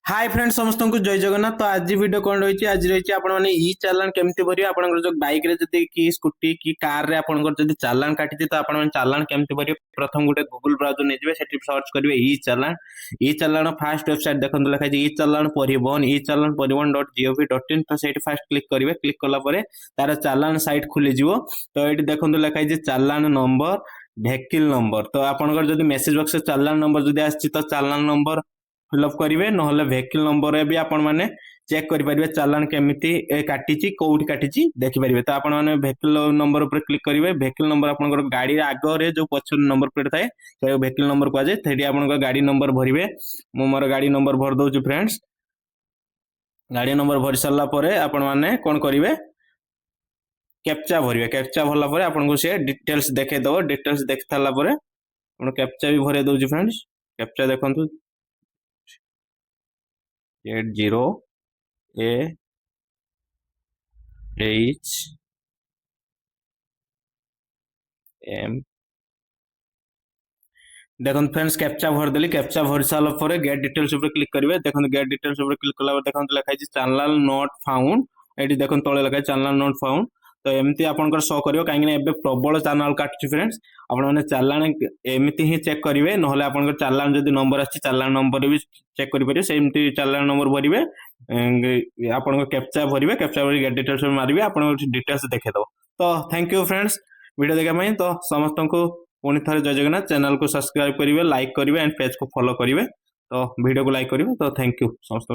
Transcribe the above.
Hi friends समस्त को जय जगन्नाथ। तो आज वीडियो कौन रही आज रही आपने ई चालान केमती भरिए आप जो बाइक रे जदी कि स्कूटी कि कार रे आपनकर जदी चालान काटी तो आपण चालान केमती भरिए प्रथम गोटे गूगल ब्राउजर नहीं जिवे सेठी सर्च करिवे ई चालान फास्ट वेबसाइट देखंतु लिखा है ई चालान परिवहन.gov.in तो सेठी फास्ट क्लिक करिवे क्लिक कला परे तार चालान साइट खुली जिवो। तो एठी देखंतु लिखा है चालान नंबर भेहिकल नंबर तो आपनकर जदी मेसेज बॉक्स चालान नंबर जदी आछि तो चालान नंबर फिलअप करेंगे ना भेहिकल नंबर भी आपण मैंने चेक करेंगे चालान केमिति काटी कौटी काटी देखिपारे। तो आपण मैंने भेहिकल नंबर उपर क्लिक करेंगे भेहिकल नंबर आप गाड़ी आगे जो पक्ष नंबर प्लेट थाए से भेहिकल नंबर कहुए से आप गाड़ी नंबर भरवे। मु मोर गाड़ी नंबर भर दौर फ्रेंड्स गाड़ी नंबर भरी सारा आपण मैंने कौन करेंगे कैप्चा भरवे कैप्चा भरला आपको सी डिटेल्स देखा डिटेल्स देख सारापर कैप्चा भी भर दौर फ्रेंड्स कैप्चा देखु 80AHM देखो फ्रेंड्स कैप्चा भरदेली कैप्चा भर सारा गेट डिटेल्स क्लिक करेंगे। देखो गेट डिटेल्स क्लिक कला देखो लिखाई चैनल नॉट फाउंड ये देखो तले लिखाई चैनल नॉट फाउंड। तो एमती आपंकर शो कर कहीं प्रबल चैनल काटुची फ्रेंड्स आपने चालान एमती ही चेक करेंगे ना आप चालान जब नंबर आसी चालान नंबर भी चेक करेंगे सेमती चालान नंबर भरवे आप कैप्चा भरवे कैप्चा भर गेट डिटेल्स मारे आप डिटेल्स देखेद। तो थैंक यू फ्रेंड्स वीडियो देखा तो समस्त को पुणी थे जय जगन्नाथ चैनल को सब्सक्राइब करेंगे लाइक करेंगे एंड पेज को फॉलो करेंगे। तो वीडियो को लाइक करेंगे। तो थैंक यू समस्त।